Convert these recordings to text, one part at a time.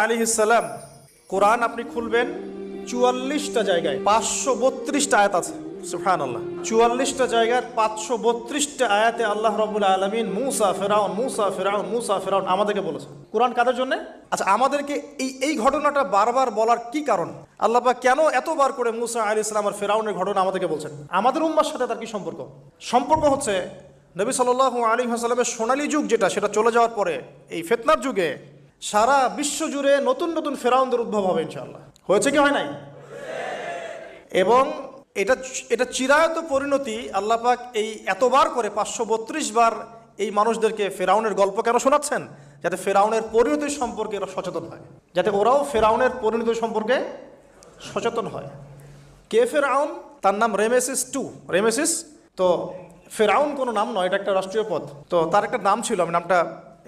আলাইহিস সালাম কোরআন আপনি খুলবেন ৪৪টা জায়গায় ৫৩২টা আয়াত আছে। সুবহানাল্লাহ, ৪৪টা জায়গার ৫৩২টা আয়াতে আল্লাহ রাব্বুল আলামিন মুসা ফেরাউন আমাদেরকে বলেছেন। কোরআন কাদের জন্য? আচ্ছা, আমাদেরকে এই ঘটনাটা বারবার বলার কি কারণ? আল্লাহ পাক কেন এতবার করে মুসা আলাইহিস সালাম আর ফেরাউনের ঘটনা আমাদেরকে বলছেন? আমাদের উম্মার সাথে তার কি সম্পর্ক হচ্ছে নবী সাল্লাল্লাহু আলাইহি ওয়াসাল্লামের সোনালী যুগ যেটা, সেটা চলে যাওয়ার পরে এই ফিতনার যুগে সারা বিশ্ব জুড়ে নতুন নতুন ফেরাউনদের উদ্ভব হবে ইনশাআল্লাহ। হয়েছে কি হয় নাই? এবং এটা চিরায়ত পরিণতি। আল্লাহ পাক এই এতবার করে ৫৩২ বার এই মানুষদেরকে ফেরাউনের গল্প কেন শোনাচ্ছেন? যাতে ফেরাউনের পরিণতি সম্পর্কে এরা সচেতন হয়, যাতে ওরাও ফেরাউনের পরিণতি সম্পর্কে সচেতন হয়। কে ফেরাউন? তার নাম রেমেসিস। তো ফেরাউন কোনো নাম নয়, এটা একটা রাষ্ট্রীয় পদ। তো তার একটা নাম ছিল, আমি নামটা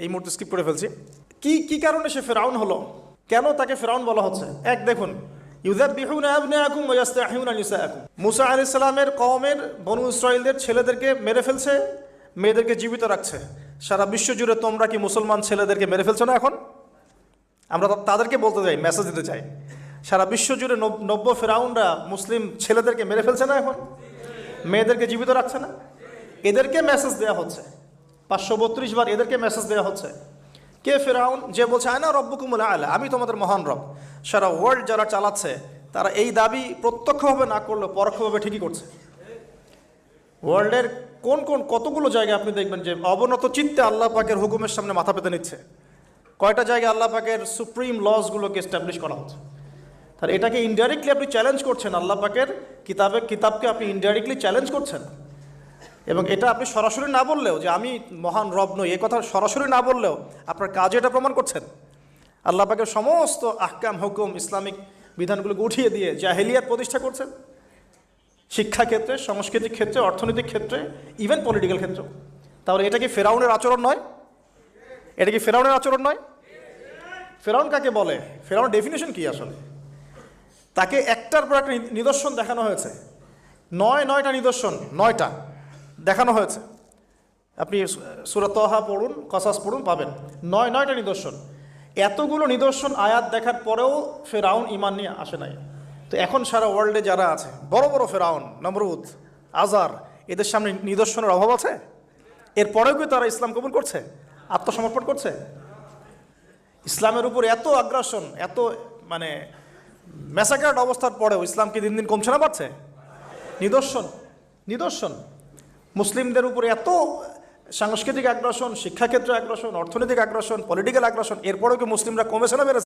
এই মুহূর্তে স্কিপ করে ফেলছি। কি কারণে সে ফেরাউন হলো? কেন তাকে ফেরাউন বলা হচ্ছে? দেখুন, ইউযাববিহুনা আবনাআকুম ওয়া ইস্তাহইউনা নিসাআকুম। মুসা আলাইহিস সালামের কওমের বনু ইসরাঈলদের ছেলেদেরকে মেরে ফেলছে, মেয়েদেরকে জীবিত রাখছে। সারা বিশ্ব জুড়ে তোমরা কি মুসলমান ছেলেদেরকে মেরে ফেলছো না? এখন আমরা তাদেরকে বলতে চাই, মেসেজ দিতে চাই, সারা বিশ্ব জুড়ে নব্য ফেরাউনরা মুসলিম ছেলেদেরকে মেরে ফেলছে না? এখন মেয়েদেরকে জীবিত রাখছে না? এদেরকে মেসেজ দেওয়া হচ্ছে ৫৩২ বার, এদেরকে মেসেজ দেওয়া হচ্ছে। কে ফেরাউন? যে বলছে আনা রব্বুকুমুল আ'লা, আমি তোমাদের মহান রব। সারা ওয়ার্ল্ড যারা চালাচ্ছে তারা এই দাবি প্রত্যক্ষভাবে না করলেও পরোক্ষভাবে ঠিকই করছে। ওয়ার্ল্ডের কতগুলো জায়গায় আপনি দেখবেন যে অবনত চিত্তে আল্লাহ পাকের হুকুমের সামনে মাথা পেতে নিচ্ছে। কয়টা জায়গায় আল্লাহ পাকের সুপ্রিম লসগুলোকে এস্টাবলিশ করা হচ্ছে। তাহলে এটাকে ইনডাইরেক্টলি আপনি চ্যালেঞ্জ করছেন, আল্লাহ পাকের কিতাবকে আপনি ইনডাইরেক্টলি চ্যালেঞ্জ করছেন। এবং এটা আপনি সরাসরি না বললেও, যে আমি মহান রব নই, এ কথা সরাসরি না বললেও আপনার কাজে এটা প্রমাণ করছেন। আল্লাহ পাকের সমস্ত আহকাম, হুকুম, ইসলামিক বিধানগুলোকে উঠিয়ে দিয়ে জাহেলিয়াত প্রতিষ্ঠা করছেন, শিক্ষা ক্ষেত্রে, সাংস্কৃতিক ক্ষেত্রে, অর্থনৈতিক ক্ষেত্রে, ইভেন পলিটিক্যাল ক্ষেত্রে। তাহলে এটা কি ফেরাউনের আচরণ নয়? এটা কি ফেরাউনের আচরণ নয়? ফেরাউন কাকে বলে? ফেরাউনের ডেফিনেশন কি আসলে? তাকে একটার পর একটা নিদর্শন দেখানো হয়েছে। নয়টা নিদর্শন, 9টা দেখানো হয়েছে। আপনি সূরা তাহা পড়ুন, কসাস পড়ুন, পাবেন 9টা নিদর্শন। এতগুলো নিদর্শন আয়াত দেখার পরেও ফেরাউন ঈমান নিয়ে আসে নাই। তো এখন সারা ওয়ার্ল্ডে যারা আছে, বড় বড় ফেরাউন, নমরুদ, আজার, এদের সামনে নিদর্শনের অভাব আছে? এরপরেও কি তারা ইসলাম কবুল করছে, আত্মসমর্পণ করছে? ইসলামের উপর এত আগ্রাসন, এত ম্যাসাকার্ড অবস্থার পরেও ইসলাম কি দিন দিন কমছে না, বাড়ছে? নিদর্শন। মুসলিমদের উপরে এত সাংস্কৃতিক আগ্রাসন, শিক্ষাক্ষেত্রে আগ্রাসন, অর্থনৈতিক আগ্রাসন, পলিটিক্যাল আগ্রাসন, এরপরেও কি মুসলিমরা কমেছে না বেড়েছে?